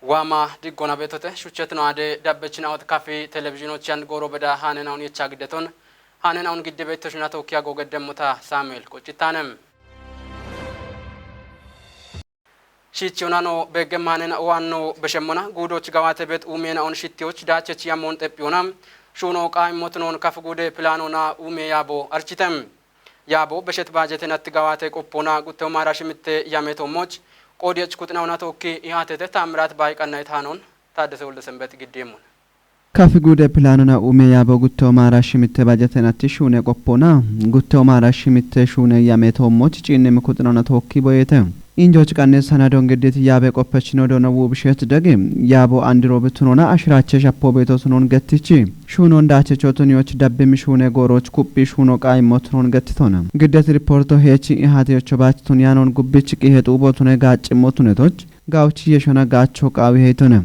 ዋማ ዲጎና ቤቶተ ሹቸትኖ አደ ዳበችን አውት ካፌ ቴሌቪዥኖች ያን ጎሮ በዳ ሃነናውን የቻግደቶን ሃነናውን ግድ ቤቶችና ተወኪያ ጎገደሙታ ሳሙኤል ቆጭታነም ሺቲዮናኖ በገማነና ዋኖ በሸሞና ጉዶች ጋዋተ ቤት ኡሜናውን ሺቲዎች ዳቸች ያሞን ጠጲዮናም ሹኖ ቃይ ሞትኖን ካፍ ጉደ ፕላኖና ኡሜ ያቦ አርቺተም ያቦ በሸት ባጀተን አትጋዋተ ቆፖና ጉተው ማራሽምተ ያሜቶሞች ቆዲያች ኩጥናውና ተወኪ ያተተ ታምራት ባይቀና ይታኖን ታደሰው ለሰንበት ግዴሙን ካፍ ጉደ ፕላኑና ኡሜ ያቦ ጉተው ማራሽምተ ባጀተን አትሹነ ቆፖና ጉተው ማራሽምተ ሹነ ያሜቶሞች ጪኔ ምኩጥናውና ተወኪ ቦየተ ኢንጆች ቀነ ሰናዶን ግዴት ያበ ቆፈች ነው ደነው ውብሸት ደገም ያቦ አንድሮ ብትኖና አሽራቸ ሻፖ ቤቶስኖን ገትቺ ሹኖ እንዳቸቾቶኒዎች ዳብም ሹነ ጎሮች ኩጲ ሹኖ ቃይ ሞትኖን ገትቶና ግዴት ሪፖርቶ ሄቺ ኢሃቴዎች ባችቱን ያኖን ጉብጭ ቂሄጡ ቦቱነ ጋጭ ሞቱነቶች ጋውቺ የሾና ጋቾ ቃዊ ሄቶነ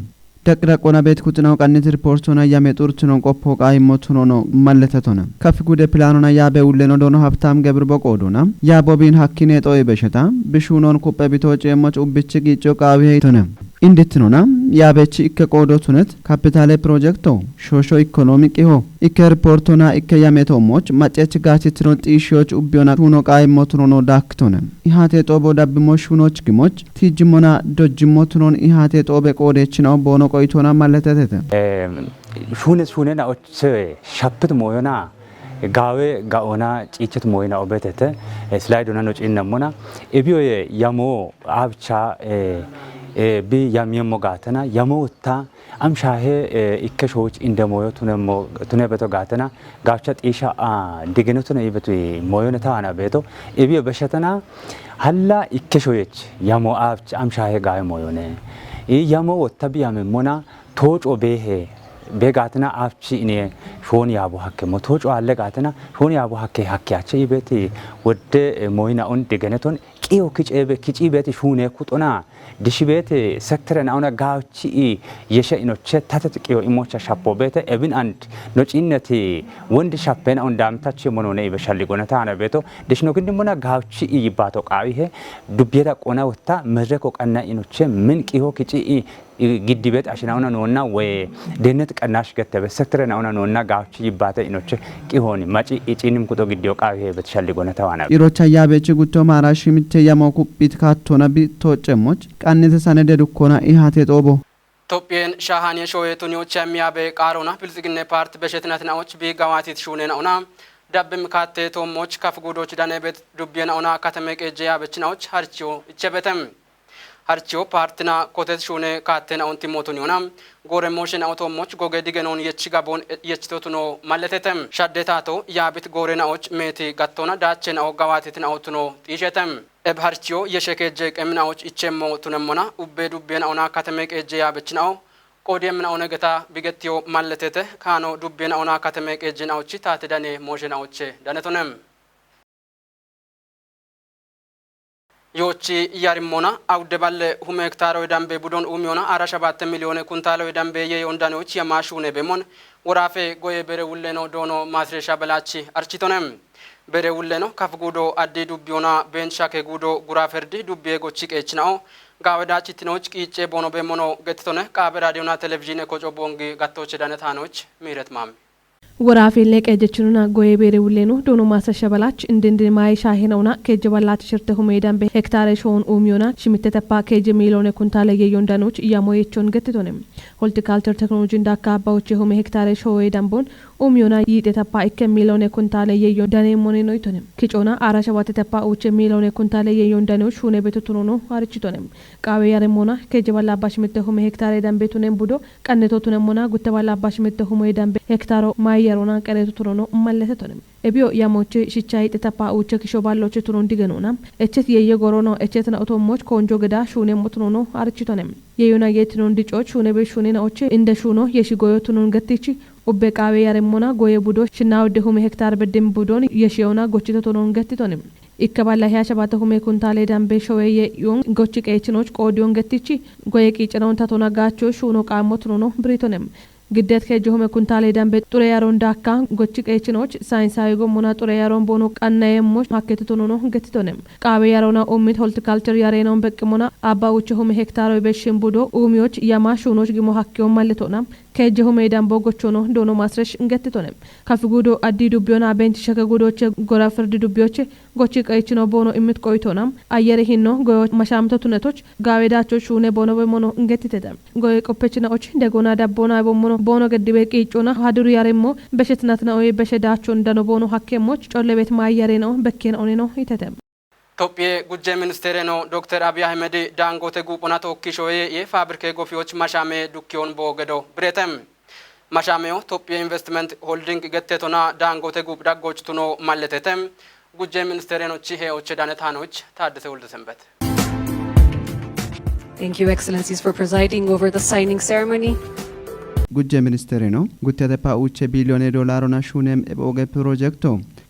ደቅደቆና ቤት ኩጥናው ቀንት ሪፖርቶና ያሜጡርትኖን ቆፖ ቃይ ሞትኖ ማለተቶና ካፍ ጉደ ፕላኑና ያበ ውለኖ ዶኖ ሀብታም ገብር በቆዶና ያቦቢን ሀኪኔ ጦይ በሸታ ብሹኖን ኩጰ ቢቶጭ የሞጭ ኡብጭ ቂጮ ቃዊ ሄቶና እንድትኖና ያበቺ ከቆዶቱነት ካፒታል ፕሮጀክቶ ሾሾ ኢኮኖሚ ቂሆ ኢከ ሪፖርቶና ኢከ ያሜቶሞች ማጨች ጋችትኖ ጢሾች ኡቢዮና ሹኖ ቃይ ሞትኖ ዳክቶና ኢሃቴ ጦቦ ዳብሞሽ ሹኖች ግሞች ቲጅሞና ዶጅሞትኖን ኢሃቴ ጦበ ቆዴች ነው ቦኖ ቆይቶና ማለተተ ሹነና ኦች ሻፕት ሞዮና ጋዌ ጋኦና ጪቸት ሞይና ኦበተተ ስላይዶና ነው ጪነሞና ኤቢዮ ያሞ አብቻ ቢ ያሚየሞ ጋተና ያሞታ አምሻሄ ኢከሾች እንደሞዮ ቱነበቶ ጋተና ጋቻ ጤሻ ዲገነቱነ ይበቱ ሞዮነታ አና ቤቶ ኤቢዮ በሸተና ሀላ ኢከሾች ያሞ አብቻ አምሻሄ ጋይ ሞዮነ ያሞ ወተቢ ያመሞና ቶጮ ቤሄ ቤጋትና አፍቺ እኔ ሾን ያቦ ሀከ ሞቶጮ አለ ጋትና ሾን ያቦ ሀከ ሀከያቸ ይበቲ ወደ ሞይናውን ዲገነቶን ቂዮ ኪጪ ቤት ሹኔ ኩጦና ዲሽቤት ሴክተርን አውና ጋውቺ የሸኢኖች ታተጥቂዮ ኢሞቻ ሻፖ ቤት ኤብን አንድ ኖጪነት ወንድ ሻፔን አውን ዳምታች የሞኖነ ይበሻል ጎነታ አና ቤቶ ዲሽኖ ግንድሞና ጋውቺ ይባቶ ቃዊሄ ዱቤራ ቆና ወታ መድረኮ ቀና ኢኖች ምን ቂዮ ኪጪ ግዲቤት አሽናውና ነውና ወይ ደነት ቀናሽ ገተበ ሴክተርን አውና ነውና ጋውቺ ይባተ ኢኖች ቂሆኒ ማጪ ኢጪንም ኩጦ ግዲዮ ቃዊሄ በተሻለ ጎነታ አና ኢሮቻ ያበቺ ጉቶ ማራሽ ምት ያሞኩፒት ካቶና ቢቶጨሞች ቃንተ ሰነደ ዱኮና ኢሃቴ ጦቦ ኢትዮጵያን ሻሃን የሾየቱኒዎች የሚያበ ቃሮና ብልጽግና ፓርቲ በሸትናትናዎች ቢጋዋቲት ሹኔናውና ዳብም ካቴ ቶሞች ካፍጉዶች ዳነበት ዱቢያናውና ከተመቀጀ ያበችናዎች ሀርቺዮ ይቸበተም ሀርቺዮ ፓርቲና ኮቴት ሹኔ ካቴና ኦንቲሞቱኒውና ጎረሞሽን አውቶሞች ጎገ ዲገኖን የችጋቦን የችቶቱኖ ማለተተም ሻደታቶ ያብት ጎረናዎች ሜቲ ጋቶና ዳቸን አውጋዋቲትን አውቱኖ ጢሸተም ኤብሃርቺዮ የሸከጀ ቀምናዎች ኢቸሞ ቱነሞና ኡቤ ዱቤናውና ከተመቀጀ ያበችናው ቆዴምናው ነገታ ቢገትዮ ማለተተ ካኖ ዱቤናውና ከተመቀጀናዎች ታተዳኔ ሞሽናዎች ዳነቶነም ዮቺ ያሪሞና አውደባለ ሁመ ሄክታሮ ዳምቤ ቡዶን ኡሚዮና 47 ሚሊዮን ኩንታሎ ዳምቤ የዮንዳኖች የማሹነ በሞን ወራፌ ጎየ በረ ውለኖ ዶኖ ማስረሻ በላቺ አርቺቶነም በረ ውለኖ ካፍጉዶ አዲ ዱቢዮና ቤንሻከ ጉዶ ጉራፈርዲ ዱቤ ጎቺ ቀችናው ጋወዳቺ ትኖች ቂጬ ቦኖ በሞኖ ገትቶነ ቃበራዲዮና ቴሌቪዥን ኮጮ ቦንጊ ጋቶች ዳነታኖች ሚረት ማም ወራፌ ለቀጀችኑና ጎየ በረ ውለኖ ዶኖ ማስረሻ በላች እንድንድ ማይ ሻሄነውና ከጀባላት ሽርተ ሁሜዳን በሄክታር ሾን ኡሚዮና ሽምተተፓ ከጀ ሚሊዮን ኩንታለ የዮንዳኖች ያሞየቾን ገትቶነም ሆልቲካልቸር ቴክኖሎጂ እንዳካባዎች የሆመ ሄክታር ሾይ ዳምቦን ኡሚዮና ይጤተፓ ኢከ ሚሊዮን ኩንታለ የዮንዳኔ ሞኔኖ ይቶነም ኪጮና አራሸዋት ተፓ ኡቸ ሚሊዮን ኩንታለ የዮንዳኖች ሹኔ ቤቱቱኖ አርቺቶነም ቃዌ ያረሞና ከጀባላባሽ ምተሆመ ሄክታር ዳምቤቱነም ቡዶ ቀነቶቱነሞና ጉተባላባሽ ምተሆመ ዳምቤ ሄክታሮ ማየሮና ቀረቱቱኖ ማለተቶነም ኤቢዮ ያሞቼ ሽቻይ ተፓ ኡቸ ኪሾ ባሎች ቱኖ እንዲገኑና እቸት የየጎሮኖ እቸትና ኦቶሞች ኮንጆ ገዳ ሹኔ ሞቱኖ አርቺቶነም የዩና የትኖ እንዲጮች ሹኔ በሹኔናዎች እንደ ሹኖ የሽጎዮ ቱኖ ገትቺ ኡቤቃዌ ያረሞና ጎየ ቡዶ ሽናው ደሁመ ሄክታር በደም ቡዶን የሽዮና ጎችቶ ቱኖ ገትቶነም ኢከባላ ያሸባተ ሁመ ኩንታሌ ዳምቤ ሾየ ዮን ጎቺ ቀችኖች ቆዲዮን ገትቺ ጎየ ቂጭናውን ታቶና ጋቾ ሹኖ ቃሞት ኖ ብሪቶነም ግደት ከጀሆመ ኩንታሌ ዳንበ ጡሬ ያሮን ዳካ ጎች ቀይችኖች ሳይንሳዊ ጎሞና ጡሬ ያሮን ቦኖ ቀናየሞች ማከተቶኖ ነው ገትቶንም ቃቤ ያሮና ኦሚት ሆልቲካልቸር ያሬናውን በቅሞና አባውች ሆመ ሄክታራዊ በሽን ቡዶ ኡሚዎች ያማሹኖች ግሞ ሀኪው ማለቶና ከጀሆመ ዳንቦ ጎቾኖ ዶኖ ማስረሽ እንገትቶንም ከፍጉዶ አዲ ዱቢዮና ቤንች ሸከጉዶች ጎራ ፍርድ ዱቢዮች ጎች ቀይችኖ ቦኖ እምት ቆይቶናም አየር ሂኖ ጎዮች ማሻምተቱነቶች ጋዌዳቾች ሹኔ ቦኖ በሞኖ እንገትተደም ጎይ ቆፔችናዎች እንደጎና ዳቦና በሞኖ ቦኖ ገድበ ቂጮና ሀድሩ ያሬሞ በሸትናትና ወይ በሸዳቾ እንደኖ ቦኖ ሀኬሞች ጮለ ቤት ማያሬ ነው በኬን ኦኔ ነው ይተተም ኢትዮጵያ ጉጄ ሚኒስቴር ነው ዶክተር አብይ አህመድ ዳንጎቴ ጉቁና ተወኪሾዬ የፋብሪካ ጎፊዎች ማሻሜ ዱኪዮን ቦገዶ ብሬተም ማሻሜው ኢትዮጵያ ኢንቨስትመንት ሆልዲንግ ገቴቶና ዳንጎቴ ጉብ ዳጎች ቱኖ ማለተተም ጉጄ ሚኒስቴር ነው ቺሄ ኦቸ ዳነታኖች ታደሰ ወልደ ሰንበት Thank you, Excellencies, for presiding over the signing ceremony. ጉጄ ሚኒስቴር ነው ጉቴተፓ ኡቼ ቢሊዮን ዶላሮና ሹኔም ኤቦገ ፕሮጀክቶ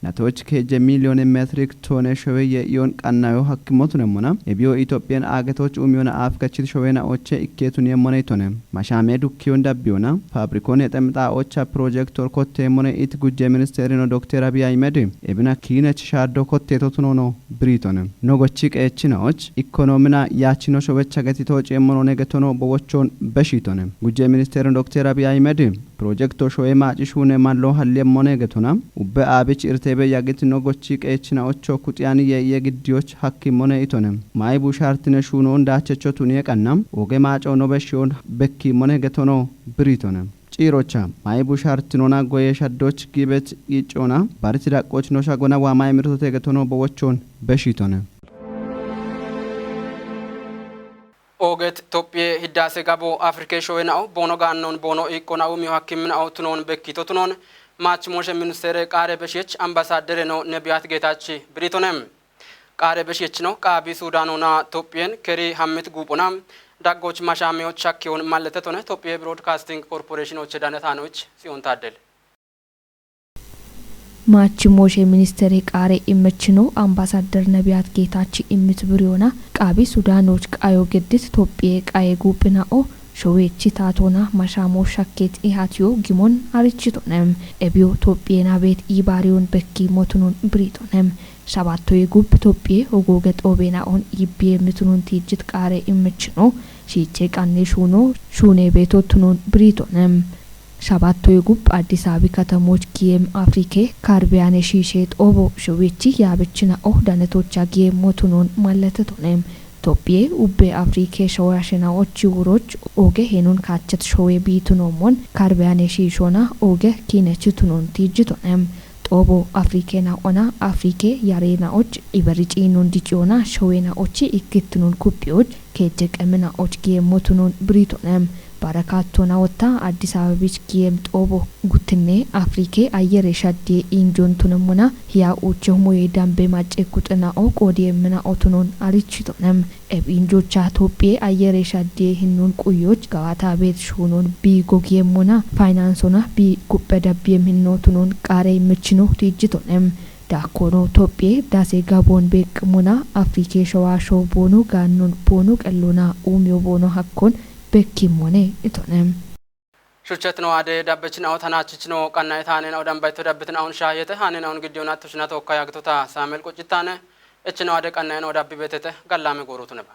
ናቶች ከጀ ሚሊዮን ሜትሪክ ቶን ሸወየ ኢዮን ቀናዮ ሐኪሞት ነሙና ኤቢዮ ኢትዮጵያን አገቶች ኡሚዮና አፍከቺት ሸወና ኦቼ ኢኬቱን የሞነይቶነ ማሻሜ ዱኪዮን ዳቢዮና ፋብሪኮን የጠምጣ ኦቻ ፕሮጀክቶር ኮቴ ሞነ ኢት ጉጄ ሚኒስቴር ነው ዶክተር አብይ አህመድ ኤብና ኪነች ሻዶ ኮቴቶቱኖ ነው ብሪቶነ ኖጎቺ ቀየችናዎች ኢኮኖሚና ያቺኖ ሸወቻ ገቲቶች የሞኖ ነገቶኖ በወቾን በሺቶነ ጉጄ ሚኒስቴር ዶክተር አብይ አህመድ ፕሮጀክቶ ሾይ ማጭሹነ ማሎ ሀለም ሞነ ገቶና ኡበ አብች ኢርቴበ ያገት ኖጎቺ ቀየችና ኦቾ ኩጢያን የግዲዮች ሐኪም ሞነ ኢቶነ ማይ ቡሻርትነ ሹኖ እንዳቸቾቱን የቀናም ኦገ ማጮ ነው በሽዮን በኪ ሞነ ገቶኖ ብሪቶነ ጪሮቻ ማይ ቡሻርትኖና ጎየ ሸዶች ጊበት ይጮና ባርቲ ዳቆች ነው ሻጎና ዋማይ ምርቶተ ገቶኖ በወቾን በሺቶነ ኦገት ኢትዮጵያ ህዳሴ ጋቦ አፍሪካ ሾይናው ቦኖ ጋኖን ቦኖ ኢኮናው ሚሐኪምናው ቱኖን በኪቶቱኖን ማች ሞሸ ሚኒስቴር ቃሬ በሽች አምባሳደር ነው ነቢያት ጌታች ብሪቶንም ቃሬ በሽች ነው ቃቢ ሱዳኖና ኢትዮጵያን ከሪ ሐምት ጉቡና ዳጎች ማሻሚዎች ሻኪውን ማለተቶነ ኢትዮጵያ ብሮድካስቲንግ ኮርፖሬሽኖች ዳነታኖች ሲሆን ታደል ማች ሞሸ ሚኒስቴር ቃሬ ኢመችኖ አምባሳደር ነቢያት ጌታች ኢምትብሪዮና ቃቢ ሱዳኖች ቃዮ ገድት ኢትዮጵያ ቃዬ ጉብናኦ ሾዌቺ ታቶና ማሻሞ ሻኬት ኢሃቲዮ ጊሞን አርችቶነም ኤቢዮ ኢትዮጵያና ቤት ኢባሪዮን በኪ ሞቱኑን ብሪቶነም ሻባቶ የጉብ ኢትዮጵያ ኦጎገጥ ኦቤናኦን ይቢየ ምቱኑን ቲጅት ቃሬ ኢመችኖ ሺቼ ቃኔ ሹኖ ሹኔ ቤቶቱኑን ብሪቶነም ሻባቶ የጉብ አዲስ አበባ ከተሞች ጊየም አፍሪኬ ካርቢያኔ ሺሼት ኦቦ ሾዌቺ ያብችና ኦዳነቶቻ ጊየም ሞቱኑን ማለተቶነም ኢትዮጵያ ኡቤ አፍሪኬ ሾዋሽናዎች ውሮች ኦገ ሄኑን ካቸት ሾዌ ቢቱኖሞን ካርቢያኔ ሺሾና ኦገ ኪነችቱኑን ቲጅቶነም ጦቦ አፍሪኬና ኦና አፍሪኬ ያሬናዎች ኢበሪጪኑን ዲጪዮና ሾዌናዎች ኢክትኑን ኩፒዎች ከጀቀምናዎች ጊየም ሞቱኑን ብሪቶነም ባረካቶና ወታ አዲስ አበባች ጊየም ጦቦ ጉትኔ አፍሪኬ አየር ሻዴ ኢንጆንቱንሙና ያ ኡቸሞ የዳምቤ ማጨቁጥና ኦቆዲየምና ኦቱኖን አሪችቶነም ኤብኢንጆቻ ኢትዮጵያ አየር ሻዴ ህኑን ቁዮች ጋዋታ ቤት ሹኖን ቢጎጊየሙና ፋይናንሶና ቢጉበዳቢየም ህኖቱኖን ቃሬ ምችኖ ቲጅቶነም ዳኮኖ ኢትዮጵያ ዳሴ ጋቦን ቤቅሙና አፍሪኬ ሸዋሾ ቦኑ ጋኑን ቦኑ ቀሎና ኡሚዮ ቦኑ ሀኮን በኪሞኔ ኢቶነም ሹቸት ነው አደ ዳበችን አው ታናችች ነው ቀናይ ታኔን አው ዳምባይቶ ዳብትን አሁን ሻየተ ሃኔን አሁን ግዲዮና ተሽና ተወካይ አግቶታ ሳሙኤል ቆጭታነ እች ነው አደ ቀናይ ነው ዳብ ቤተተ ጋላሜ ጎሮቱ ነባ